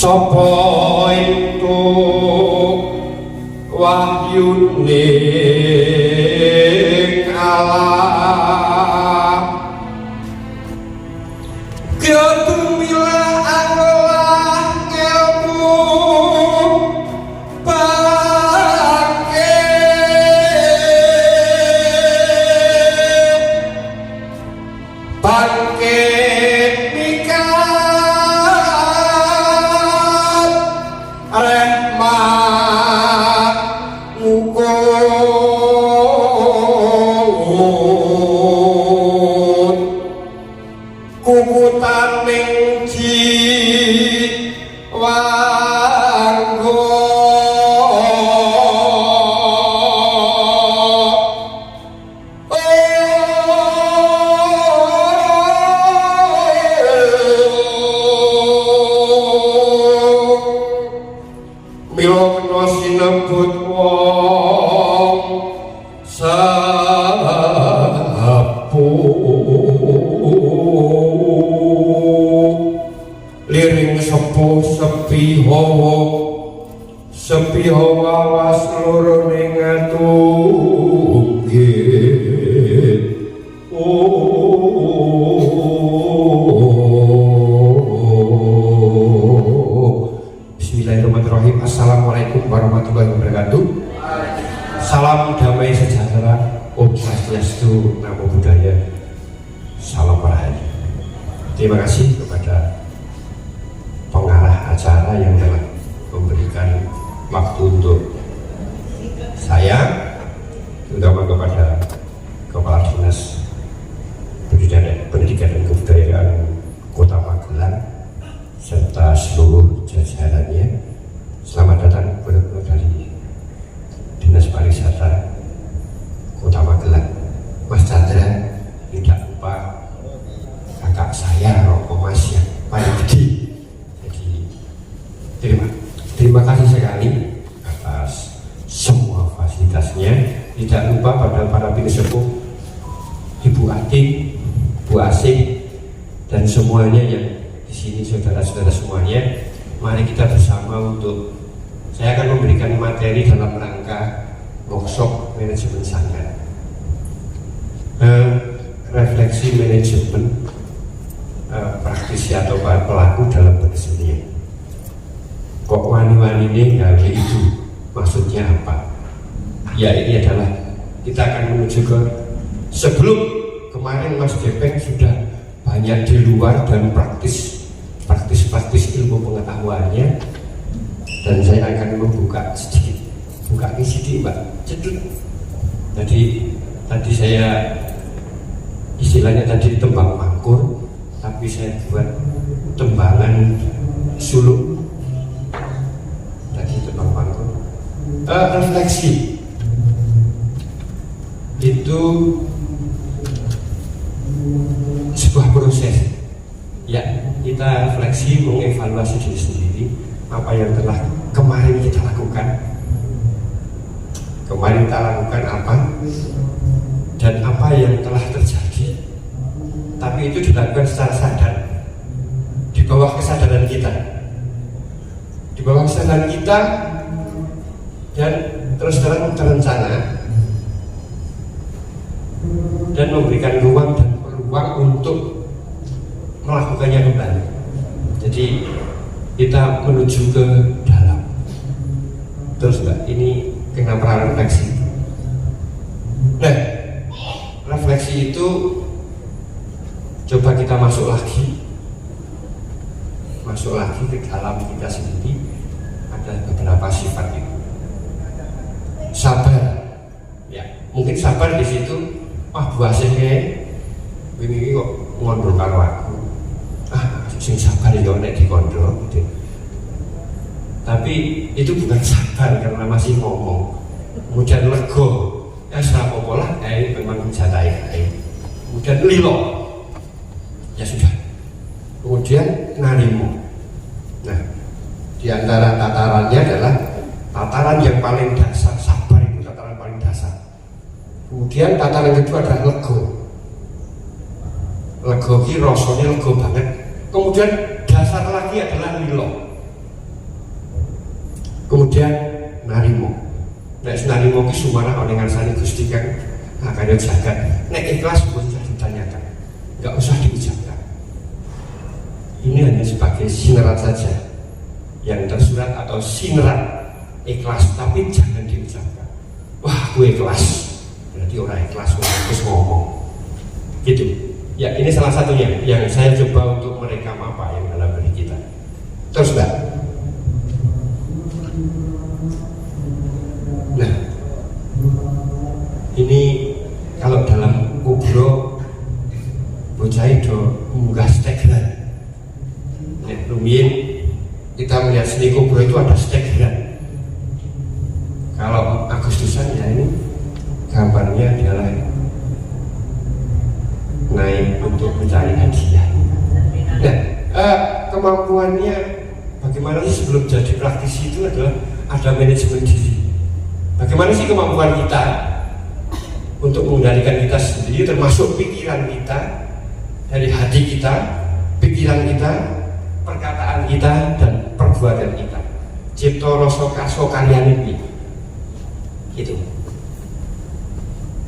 Sapa itu wahyune Allah ketumilah Allah ilmu bangke bangke kukutaning jiwanggo mila kena sinebut wong liring sepuh sepiho wawas loro ning atunggih Bismillahirrahmanirrahim. Assalamualaikum warahmatullahi wabarakatuh. Salam damai sejahtera, Om Swastiastu, Namo Buddhaya, Salam Rahayu. Terima kasih kepada pengarah acara yang telah memberikan waktu untuk saya, terutama kepada Kepala Dinas Pendidikan dan Kebudayaan Kota Magelang serta seluruh jajarannya. Selamat datang benar-benar dari Dinas Pariwisata Kota Magelang. Mas Chandra, tidak lupa kakak saya Roko Mas yang paling gede. Terima kasih sekali atas semua fasilitasnya. Tidak lupa pada para pinsepuh, Ibu Atik, Bu Asik, dan semuanya yang di sini, saudara-saudara semuanya. Mari kita bersama untuk saya akan memberikan materi dalam rangka workshop manajemen sanggar, refleksi manajemen praktisi atau pelaku dalam berseni. Kok wani-wani ini gawe itu maksudnya apa? Ya, ini adalah kita akan menuju ke sebelum kemarin Mas Gepeng sudah banyak di luar dan praktis ilmu pengetahuannya, dan saya akan membuka sedikit, Mbak, cedut. Tadi saya istilahnya tadi tembang mangkur, tapi saya buat tembangan suluk. Refleksi itu sebuah proses. Ya, kita refleksi, mengevaluasi diri sendiri, apa yang telah kemarin kita lakukan. Kemarin kita lakukan apa, dan apa yang telah terjadi. Tapi itu dilakukan secara sadar, di bawah kesadaran kita. Di bawah kesadaran kita, dan terus terang terencana dan memberikan ruang dan peluang untuk melakukannya kembali. Jadi kita menuju ke dalam. Terus Mbak, ini kenapa refleksi? Nah, refleksi itu coba kita masuk lagi ke dalam kita sendiri. Ada beberapa sifat itu. Sabar, ya mungkin sabar di situ. Bu Asihnya ini kok ngondol karo aku, sing sabar ya nek dikondol gitu. Tapi itu bukan sabar karena masih ngomong, kemudian lego, ya serapopo lah, memang jatai, kemudian lilo, ya sudah, kemudian narimu. Nah, di antara tatarannya adalah tataran yang paling dasar, sabar itu tataran paling dasar. Kemudian tataran kedua adalah lego. Lego ki rasanya lego banget. Kemudian dasar lagi adalah lilo. kemudian narimo. Nek narimo ki sumarah oleh ngarsane Gusti Kang kaya jagat. Nek ikhlas pun usah ditanyakan, nggak usah diucapkan. Ini hanya sebagai sinarat saja yang tersurat atau sinarat ikhlas, tapi jangan diucapkan. Wah, gue ikhlas, berarti orang ikhlas terus ngomong gitu. Ya, ini salah satunya yang saya coba untuk merekam apa yang dalam diri kita. Terus Mbak. Nah, ini kalau dalam kubro bocah itu munggah stegran. Nek rumiyin kita melihat seni kubro itu ada stegran. Kalau Agustusan ya ini gambarnya adalah naik untuk mencari hadiah. Nah, kemampuannya bagaimana sih sebelum jadi praktisi itu adalah ada manajemen diri. Bagaimana sih kemampuan kita untuk mengendalikan kita sendiri, termasuk pikiran kita, dari hati kita, pikiran kita, perkataan kita, dan perbuatan kita. Cipta rasa karsa karyane piye? Itu.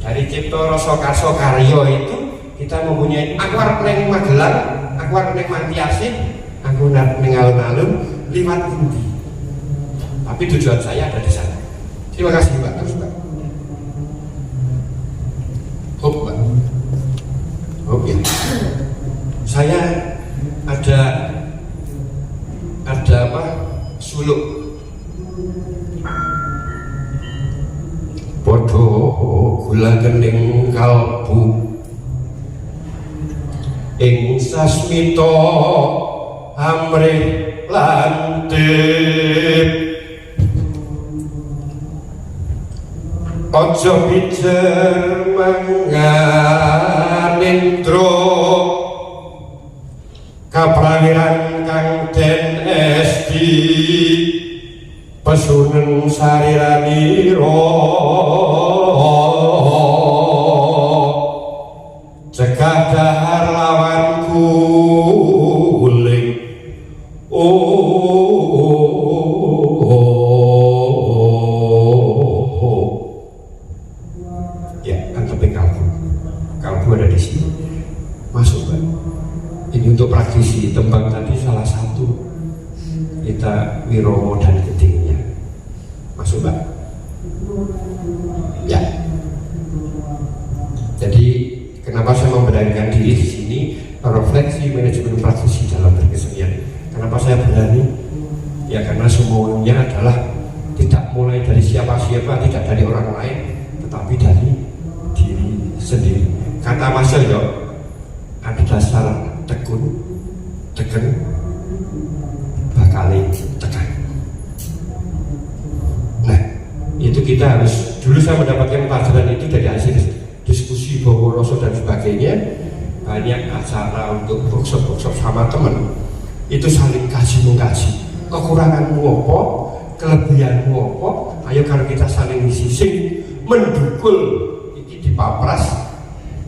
Dari cipta rasa karsa karya itu kita mempunyai aku arep ning Magelang, aku arep ning Mantiasih, aku ning alun-alun liwat pundi. Tapi tujuan saya ada di sana. Terima kasih Mbak. Terus Mbak. Hop Mbak. Hop ya. Saya ada apa? Suluk. Podo gula gending kalbu ing sasmita amrih lantip ojo pijer manganindro kaprawiran kang den esti pesunen sariraniro cegah dahar lawanku uling ya antepin kalbu ada di sini masuk Mbak. Ini untuk praktisi tembang tadi salah satu kita wiromo dan gedingnya masuk Mbak ya. Jadi kenapa saya memberanikan diri di sini refleksi manajemen praktisi dalam berkesenian? Kenapa saya berani? Ya karena semuanya adalah tidak mulai dari siapa-siapa, tidak dari orang lain, tetapi dari diri sendiri. Kata Mas Yoyo ada dasar tekun, teken, bakal tekan. Nah, itu kita harus, dulu saya mendapatkan pelajaran itu dari hasil diskusi bawa rasa dan sebagainya. Banyak acara untuk workshop sama teman, itu saling kasih mengkaji kekuranganmu apa, kelebihanmu apa. Ayo kalau kita saling isi sing mendukul ini dipapras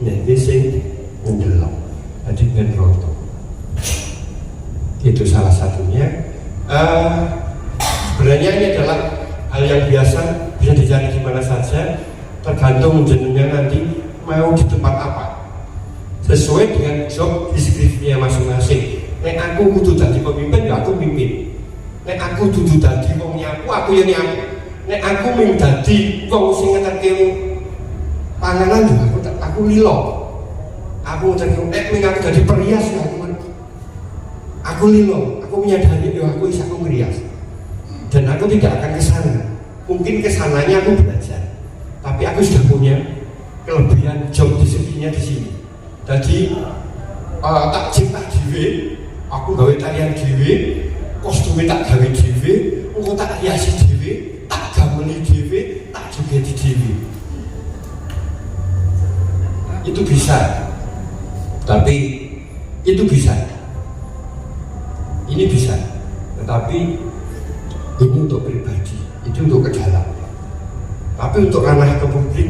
nanti sing ngendelok jadi ngenroto. Itu salah satunya. Sebenarnya ini adalah hal yang biasa, bisa dicari di mana saja, tergantung jenengnya nanti mau di tempat apa, sesuai dengan job deskripsinya masing-masing. Nek aku kudu dadi pemimpin, ya aku mimpin. Nek aku kudu dadi wong nyapu, aku ya nyapu. Nek aku mung dadi wong sing ngeterke panganan, ya aku lilo. Aku ngeterke nek mung aku dadi perias, ya aku lilo. Aku menyadari ya aku bisa ngerias. Dan aku tidak akan ke sana. Mungkin kesananya aku belajar, tapi aku sudah punya kelebihan job deskripsinya di sini. Jadi tak cipta dhewe, aku gawe tarian dhewe, kostumnya tak gawe dhewe, engko tak hiasi dhewe, tak gameli dhewe, tak jogeti dhewe. Itu bisa. Tapi itu bisa. Ini bisa. Tetapi ini untuk pribadi, itu untuk ke dalam. Tapi untuk ranah ke publik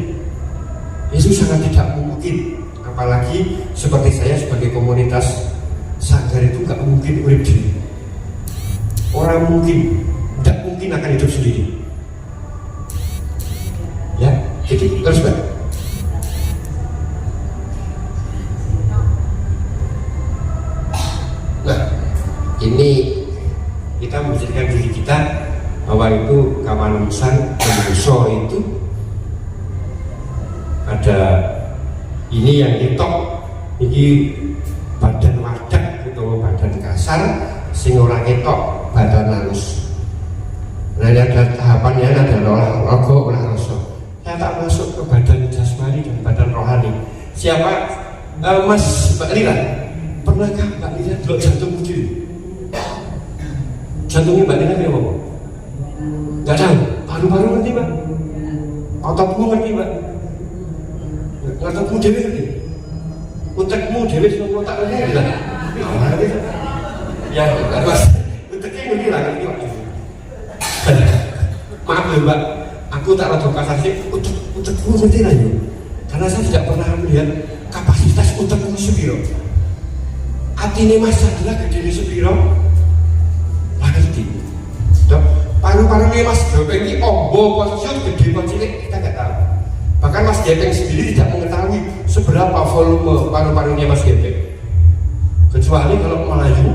itu sangat tidak mungkin. Apalagi seperti saya sebagai komunitas sanggar itu gak mungkin urip diri. Orang mungkin, tidak tidak mungkin akan hidup sendiri. Ya, jadi terus Pak. Nah, ini kita menjadikan diri kita bahwa itu kamanusan manusia itu ada ini yang ketok, ini badan wadak atau badan kasar, sing ora ketok badan halus. Nah, ada tahapannya, ada olahraga, olah rasa. Saya tak masuk ke badan jasmani dan badan rohani. Siapa? Mas Mbak Lila, pernahkah Mbak Lila delok jantung sendiri? Jantungnya Mbak Lila kayak apa? Gak tahu. Paru-paru ngerti Mbak? Ototmu ngerti Mbak? Ototmu dewe ngerti? Utekmu dewe semua otak ngerti lah. Ya, Mas. Uteknya ngerti lah, ngerti Pak. Maaf ya Mbak, aku tak rada kasar sih. Utekmu ngerti lah ya. Karena saya tidak pernah melihat kapasitas utekmu sepiro. Atine Mas adalah gede sepiro. Lah ngerti. Paru-parunya Mas Gepeng ini ombo posisi gede apa cilik kita nggak tahu. Bahkan Mas Gepeng sendiri tidak mengetahui seberapa volume paru-parunya Mas Gepeng. Kecuali kalau melaju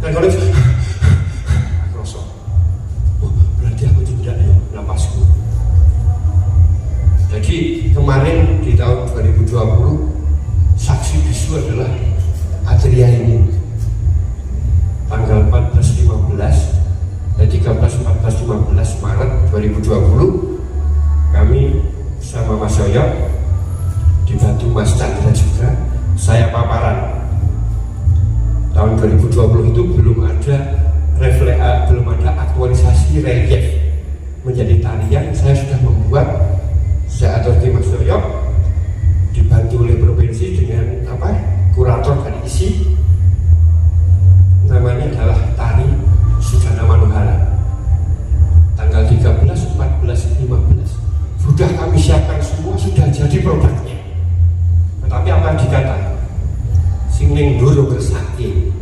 dan kalau rosok. Oh, berarti aku tidak ya napasku. Jadi kemarin di tahun 2020 saksi bisu adalah Adria ini. Tanggal 14-15 dan 13-14-15 Maret 2020 kami sama Mas Yoyo dibantu Mas Chandra juga, saya paparan. Tahun 2020 itu belum ada aktualisasi relief menjadi tarian. Saya sudah membuat, saya atur di Mas Yoyo dibantu oleh provinsi dengan kurator dari isi, namanya adalah tari Sudana Manuhara. Tanggal 13, 14, 15 sudah kami siapkan semua, sudah jadi produknya. Tetapi apa dikata sing ning ndoro kersake.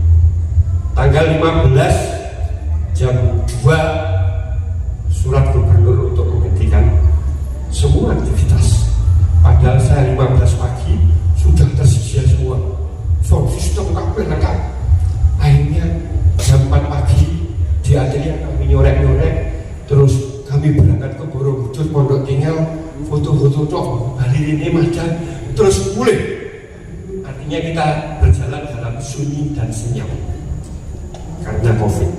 Tanggal 15 jam 2 surat gubernur untuk menghentikan semua aktivitas. Padahal saya 15 pagi sudah tersedia semua. Sound system kabel lengkap. Akhirnya jam 4 pagi di Adria kami nyorek-nyorek, terus kami berangkat ke Borobudur, Pondok Tinggal, foto-foto tok, hari ini macan, terus mulai. Artinya kita berjalan dalam sunyi dan senyap karena COVID.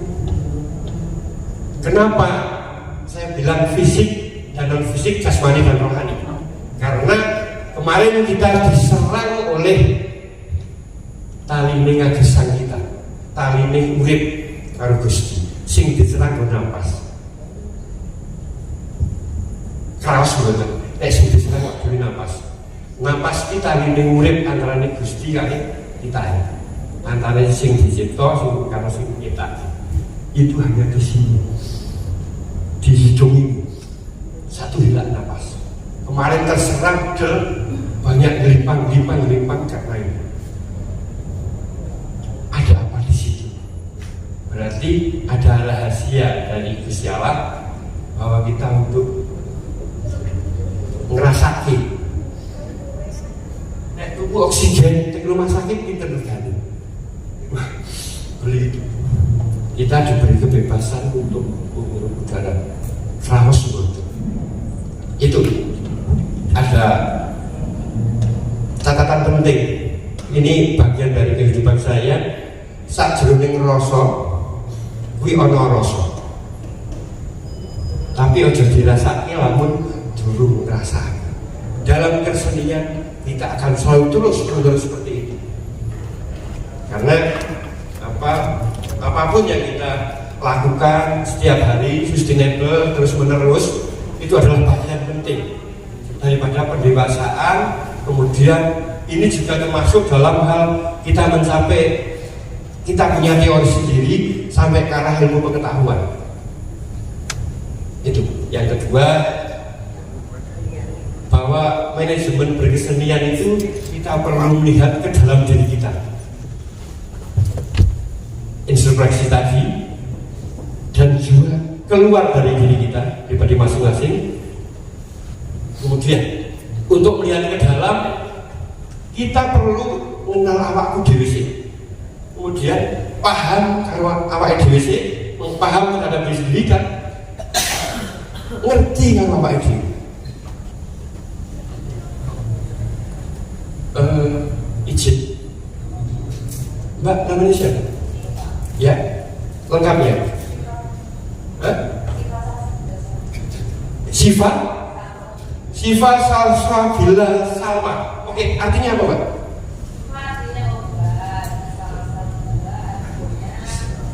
Kenapa saya bilang fisik dan non fisik, jasmani dan rohani? Karena kemarin kita diserang oleh taline ngagesang kita, taline urip karo Gusti, sing diserang go napas. Kraos mboten, nek sing diserang kok boleh napas. Napas kita taline urip antarane Gusti kali kita. Antara sing dicipta sing karo sing kita. Itu hanya di sini. Di hidung ini. Satu helak napas. Kemarin terserang banyak gelimpang karena ini. Ada apa di situ? Berarti ada rahasia dari Gusti Allah bahwa kita untuk ngerasake. Nek tuku oksigen di rumah sakit pinter regane. Beli itu. Kita diberi kebebasan untuk menghirup udara. Kraos betul. Itu ada catatan penting. Ini bagian dari kehidupan saya. Sajroning rasa kuwi ana rasa. Tapi aja dirasake lamun durung ngrasake. Dalam kesenian kita akan selalu terus seperti itu. Karena apapun yang kita lakukan setiap hari sustainable terus menerus itu adalah bagian penting daripada pendewasaan. Kemudian ini juga termasuk dalam hal kita mencapai, kita punya teori sendiri sampai ke arah ilmu pengetahuan. Itu yang kedua, bahwa manajemen berkesenian itu kita perlu melihat ke dalam diri kita. Introspeksi tadi dan juga keluar dari diri kita, pribadi masing-masing. Kemudian untuk melihat ke dalam, kita perlu mengenal awakku dhewe sih. Kemudian paham karo awake dhewe sih, paham terhadap diri sendiri dan ngerti karo awake dhewe. Izin, Mbak namanya siapa? Ya, lengkap ya. Siva Salsabila Salma. Oke, artinya apa, Mbak? Artinya obat, salah satu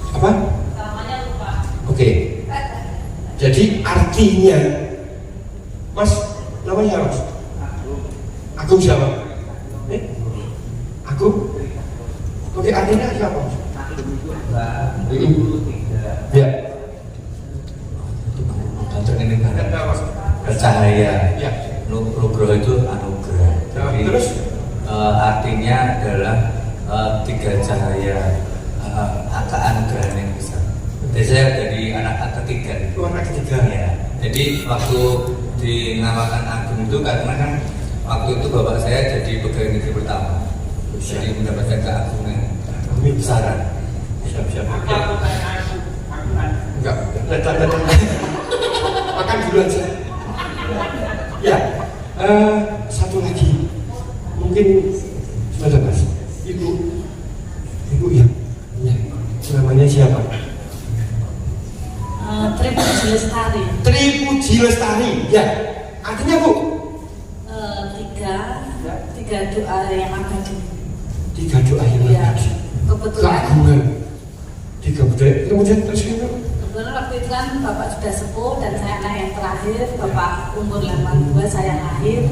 artinya Apa? namanya lupa. Oke. Jadi artinya, Mas, namanya Mas? Aku siapa? Aku? Oke, artinya siapa? Ya. Untuk ini kan bercahaya. Ya. Nugroho itu anugerah. Jadi Terus? Artinya adalah tiga cahaya keanugerahan yang besar. Jadi saya dari anak ketiga. Itu anak ketiga. Ya. Jadi waktu dinamakan Agung itu karena kan waktu itu bapak saya jadi pegawai negeri pertama. Jadi mendapatkan keagungan besaran. Siap-siap. Enggak, datang. Makan dulu aja. Ya, satu lagi. Mungkin sebentar Mas. Ibu ya. Namanya siapa? Tripuji Lestari. Tripuji Lestari. Ya. Artinya Bu? Tiga doa yang abadi. Tiga doa yang Ya, abadi. kebetulan. Keagungan. Tiga budaya. Kemudian terus itu. Kebetulan waktu itu kan bapak sudah sepuh dan saya anak yang terakhir. Bapak umur 82, saya lahir.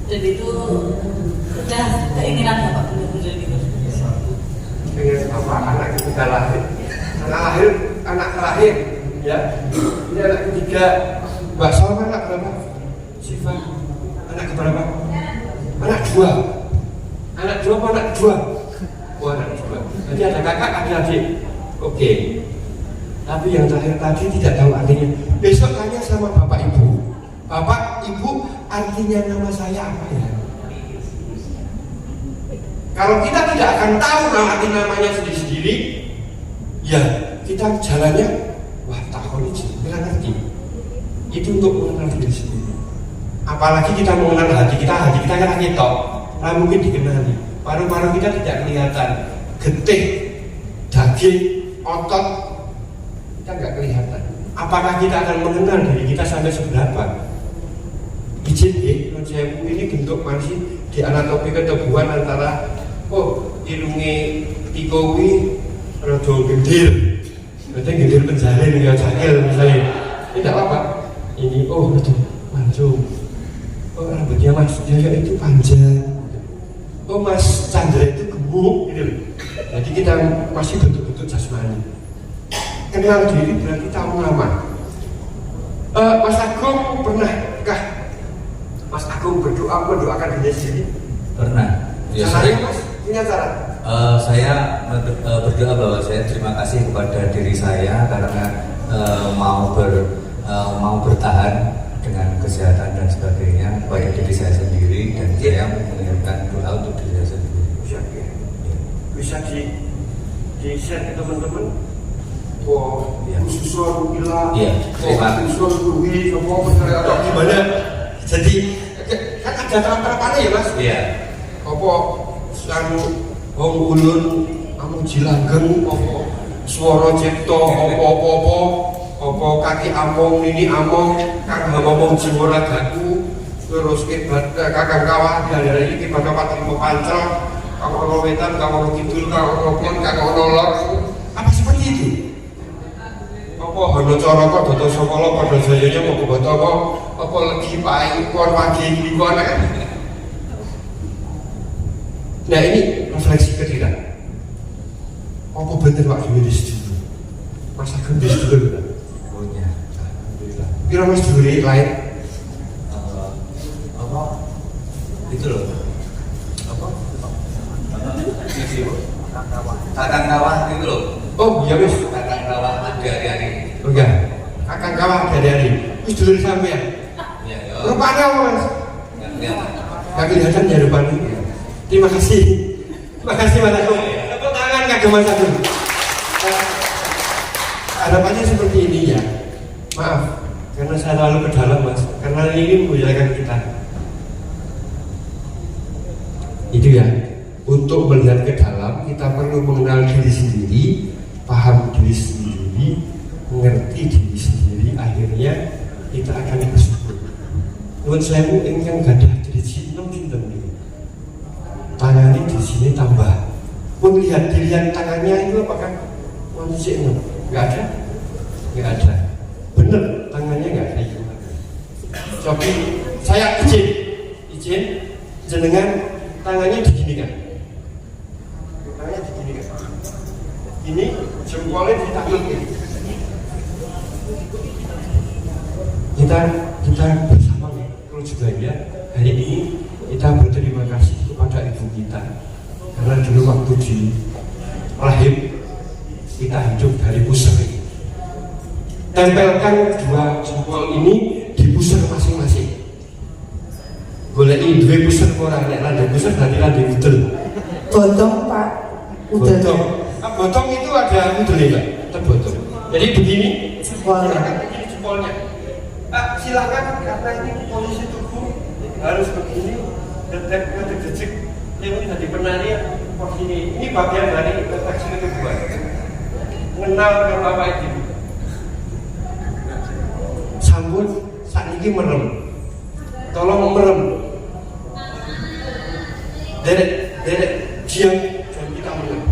Dan itu udah keinginan bapak benar-benar gitu. Dengan apa anak ketiga lahir, anak terakhir, ya. Ini anak ketiga. Mbak Salma anak berapa? Siva anak berapa? Anak dua. Anak dua apa anak dua? Oh anak dua. Jadi ada kakak, ada adik. Oke. Tapi yang terakhir tadi tidak tahu artinya. Besok tanya sama bapak ibu. Bapak ibu artinya nama saya apa ya? Kalau kita tidak akan tahu arti namanya sendiri-sendiri, ya kita jalannya wah tahun ini kita ngerti. Itu untuk mengenal diri sendiri. Apalagi kita mengenal hati kita kan ketok, nah mungkin dikenali. Paru-paru kita tidak kelihatan, getih, daging, otot kita nggak kelihatan. Apakah kita akan mengenal diri kita sampai seberapa? Izin ini bentuk masih di anatomi ketubuhan antara irunge tikowi rada gendil. Berarti gendil penjalin ya cakil misalnya. Tidak apa-apa. Ini rada mancung. Rambutnya Mas Jaya itu panjang. Mas Chandra itu gemuk gitu. Jadi kita masih bentuk-bentuk jasmani. Kenal diri berarti tahu nama. Mas Agung pernahkah Mas Agung mendoakan diri sendiri? Pernah. Ya, Caranya Mas, punya cara? Saya berdoa bahwa saya terima kasih kepada diri saya karena mau bertahan dengan kesehatan dan sebagainya baik diri saya sendiri dan saya mengirimkan doa untuk diri saya sendiri. Bisa di share ke teman-teman. Susun gila. Susun rugi, semua benar atau gimana? Jadi kan ada terapan-terapannya ya Mas? Iya. Apa sanu wong ulun amung jilanggeng apa swara cipta apa kaki among nini among kang ngomong jiwa ragaku terus kibat kakang kawah dari iki bakal patrimo pancel kang ono wetan kang ono kidul kang ono kulon kang ono lor apa seperti itu? Apa hana caraka data sakala padha jayanya moko bataka apa legi paing kon wagi kliwon kan? Nah ini refleksi ke kita. Apa bener Pak Dewi di situ? Mas Agung di situ kan? Punya. Alhamdulillah. Kira Mas Dewi lain? Itu loh. Apa? Kakang kawah itu loh. Oh iya wis, Kakang kawah hari-hari. oh iya, kakang kawah dari wis dulur sampean. Iya, ya. Rupanya mas, Ya. gak kelihatan ya rupanya. Terima kasih Mas Agung. Tepuk tangan kagum Mas Agung. Harapannya seperti ini ya. Maaf, karena saya terlalu ke dalam mas. Karena ini memudahkan kita. Itu ya. Untuk melihat ke dalam, kita perlu mengenal diri sendiri, paham diri sendiri, mengerti diri sendiri. Akhirnya kita akan bersyukur. Nuwun sewu ingkang gadah driji nom sinten niku. Tangannya di sini tambah. Pun lihat dilihat tangannya itu apakah manusia nom? Enggak ada. Enggak ada. Bener tangannya enggak ada. Tapi saya izin jenengan tangannya diginikan. Tangannya diginikan. Ini jempolnya ditakluk ini. Kita bersama nih, kalau juga ya hari ini kita berterima kasih kepada ibu kita karena dulu waktu di rahim kita hidup dari pusar ini. Tempelkan dua jempol ini di pusar masing-masing. Boleh ini dua pusar orang nek landai pusar nanti landai udel. Botong Pak, udel. Botong itu ada udelnya Pak, terbotong. Jadi begini Jempolnya. Begini jempolnya. Silakan karena ini posisi tubuh harus begini, detik-detik yang tadi penari posisi ini bagian dari deteksi ketubuhan. Mengenal ke Bapak Ibu. Sambut saat ini merem. Tolong merem. Derek diam dan kita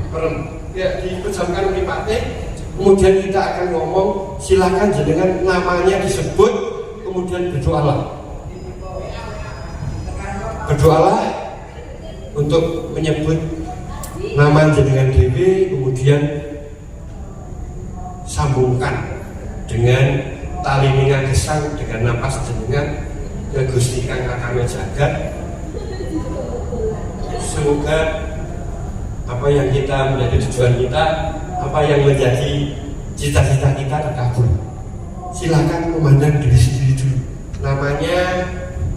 merem. Ya dipejamkan mripate. Kemudian kita akan ngomong, silakan jenengan namanya disebut, kemudian berdoalah untuk menyebut nama jenengan dewi, kemudian sambungkan dengan tali minyak gesang dengan napas jenengan ke Gusti Kang Kakang Jagat. Semoga apa yang kita menjadi tujuan kita, apa yang menjadi cita-cita kita terkabul. Silakan memandang diri sendiri dulu. Namanya,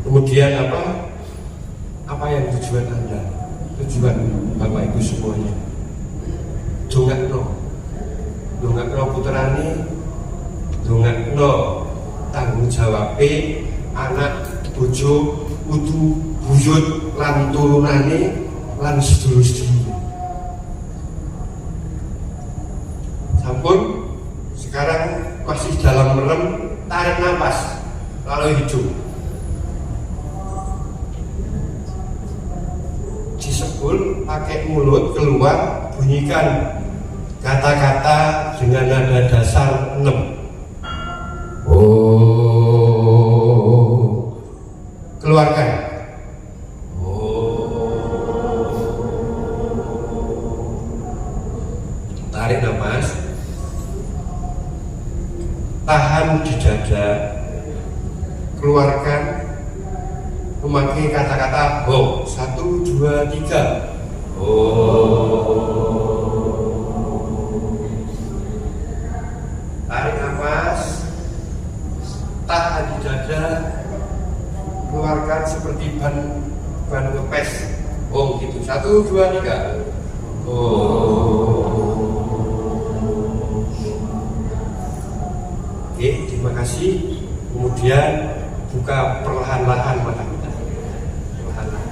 kemudian apa yang tujuan Anda, tujuan Bapak Ibu semuanya. Dongakno putrane, dongakno tanggung jawab anak, bojo, putu, buyut, lan turunane, lan sedulur-sedulur. Sampun, sekarang masih dalam merem, tarik nafas, lalu hidup. Disebul pakai mulut keluar, bunyikan kata-kata dengan nada dasar 6. Oh, keluarkan. Oh, tarik nafas. Tahan di dada, keluarkan, memakai kata-kata ho. 1, 2, 3. Ho. Tarik nafas, tahan di dada, keluarkan seperti ban ngepes. Oh gitu. 1, 2, 3. Oke, terima kasih. Kemudian buka perlahan-lahan mata kita. Perlahan-lahan.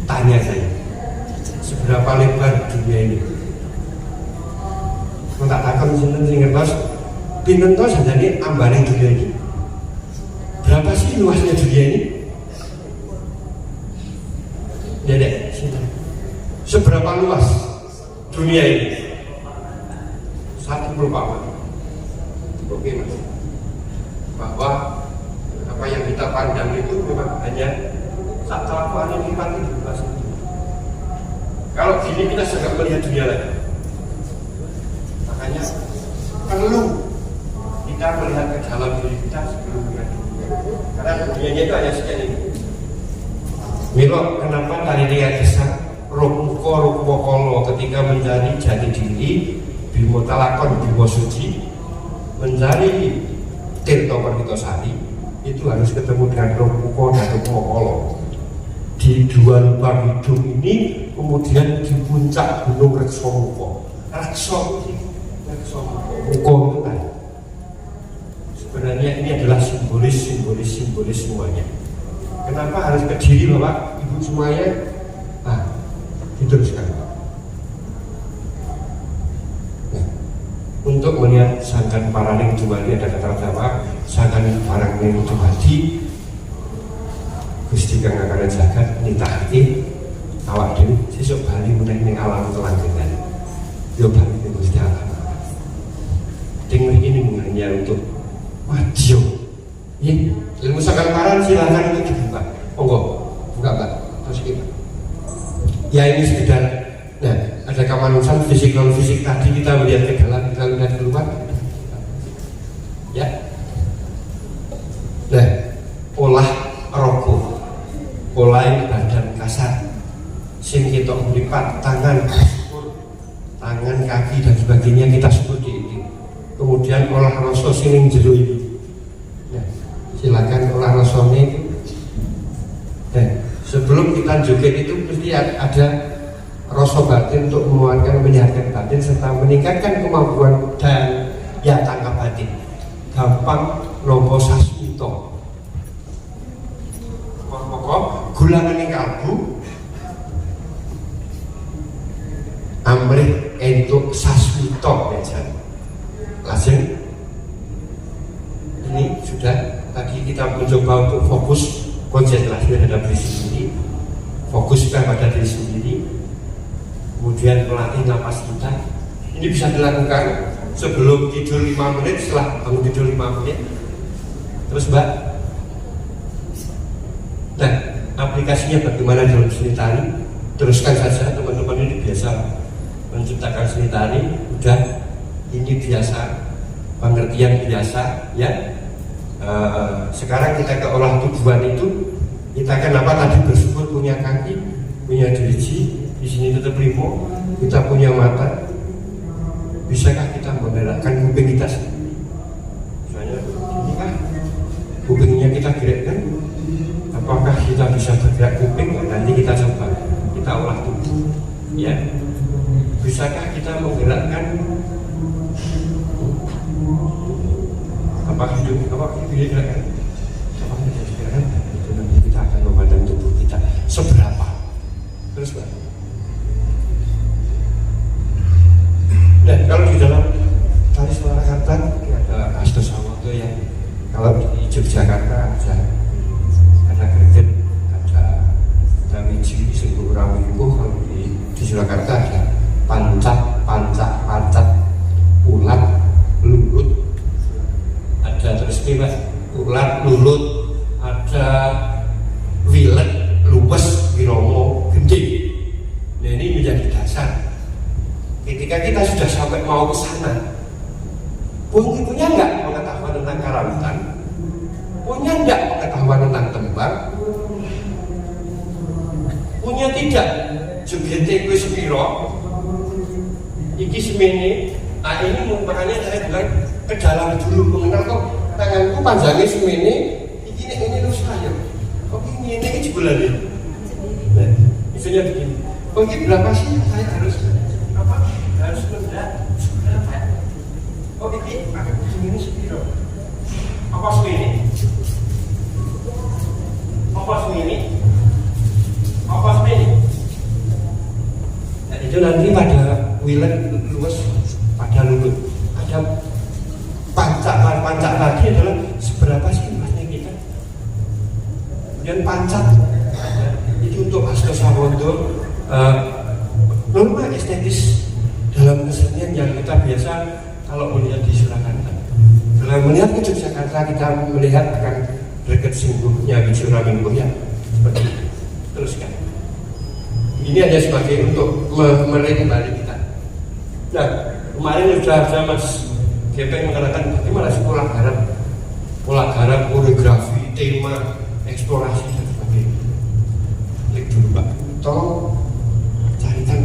Tanya saya, seberapa lebar dunia ini? Kalau tak takut sinten sing ngertos, pinten to sajane ambane dunia ini? Berapa sih luasnya dunia ini? Dedek, sinten? Seberapa luas dunia ini? 1 perumpamaan. Oke mas, bahwa apa yang kita pandang itu memang hanya satu lakukan yang kita luas. Kalau gini kita sudah melihat dunia lagi. Makanya perlu kita melihat ke dalam diri kita sebelum melihat dunia. Karena dunianya itu hanya sekian ini. Milo, kenapa tali dia gesang? Rukmo ketika mencari jati diri Bimo Talakon Bimo Suci, mencari Tirto Permitosari, itu harus ketemu dengan Rukmo dan Rukmo. Di dua lubang hidung ini kemudian di puncak Gunung Reksomuko. Reksomuko itu kan sebenarnya ini adalah simbolis semuanya. Kenapa harus Kediri Bapak Ibu semuanya? Nah, diteruskan. Nah, untuk melihat sangkan paraning Dumadi ada kata Jawa, sangkan paraning Dumadi Gusti kang akan jagat nitahake awak dhewe sesuk bali meneh ning alam kelanggengan. Yo bali ning Gusti Allah. Ding ini hanya untuk maju. Ya, ilmu sangkan paran silakan itu dibuka. Monggo, buka Mbak. Terus kita. Ya ini sekedar. Nah, ada kemanusiaan fisik non fisik tadi kita melihat ke dalam, kita lihat keluar. Ya. Nah, olah roko. Olah badan kasar. Sing kita melipat tangan, tangan, kaki dan sebagainya kita sebut ini. Kemudian olah rasa sing jero ini. Nah, silakan olah rasanya itu. Nah, sebelum kita joget itu mesti ada rasa batin untuk menguatkan menyehatkan batin serta meningkatkan kemampuan dan ya tangkap batin. Gampang nompo sasmito. Pokok gulangan kalbu amrih entuk sasmito bejan. Langsung ini sudah tadi kita mencoba untuk fokus konsentrasi terhadap diri sendiri, fokuskan pada diri sendiri, kemudian melatih napas kita. Ini bisa dilakukan sebelum tidur 5 menit, setelah bangun tidur 5 menit. Terus Mbak, nah aplikasinya bagaimana dalam seni tari? Teruskan saja, teman-teman ini biasa menciptakan seni tari, udah ini biasa, pengertian biasa ya. Sekarang kita ke olah tubuhan itu, kita kenapa tadi bersyukur punya kaki, punya diriji, di sini tetap limo, kita punya mata. Bisakah kita menggerakkan kuping kita sendiri? Misalnya ini kan kupingnya kita gerakkan, apakah kita bisa bergerak kuping? Nanti kita coba, kita olah tubuh ya. Bisakah kita menggerakkan apa hidup, apa ini gerakan, apa ini gerakan? Itu nanti kita akan memandang tubuh kita seberapa. Terus Pak. Dan kalau di dalam tari Surakarta ada Asto Sawoto yang kalau di Yogyakarta ada greget, ada wiji, sungguh rawingkuh. Kalau di Surakarta ada pancak, ulat, lulut, ada terus Pak, ulat, lulut, ada wilet, luwes, wiromo, gending. Nah ini menjadi dasar. Ketika kita sudah sampai mau ke sana, punya enggak pengetahuan tentang karawitan? Punya enggak pengetahuan tentang tembang? Punya tidak? Jogete kuwi sepiro? Iki semene. Nah ini makanya saya bilang ke dalam dulu mengenal kok tanganku panjangnya semene. Iki ini lu saya. Kok ini jebulan ini? Nah, misalnya begini. Kok ini berapa sih saya harus apa? Harus mendak berapa? Oh ini aku begini sepiro? Apa semene? Apa semene? Apa semene? Dan itu nanti pada wilayah luas, pada lulut, ada pancak tadi adalah seberapa sih luasnya kita. Kemudian pancak itu untuk Asto Sawoto, norma estetis dalam kesenian yang kita biasa kalau melihat di Surakarta. Kalau melihat ke Yogyakarta kita melihat akan greget singguhnya Wiji Rawingkuh ya seperti itu. Teruskan. Ini hanya sebagai untuk melihat kembali kita. Nah, kemarin sudah ada Mas Gepeng mengatakan bagaimana sekolah garap, koreografi, tema, eksplorasi dan sebagainya. Klik dulu Pak, tolong carikan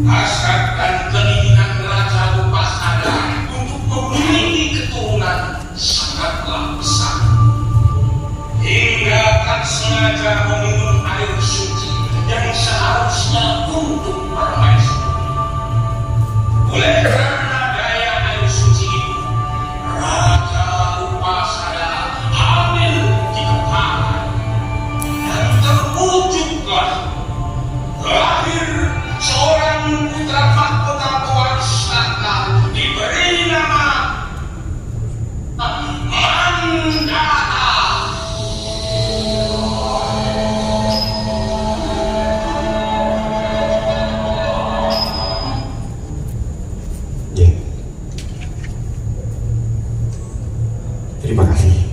hasrat dan keinginan Raja Upasada untuk memiliki keturunan sangatlah besar, hingga tak sengaja meminum air suci yang seharusnya untuk permaisuri. Oleh karena daya air suci itu, Raja Upasada hamil di kepala, dan terwujudlah lahir seorang putra mahkota pewaris tahta diberi nama Mandala. Ya. Terima kasih.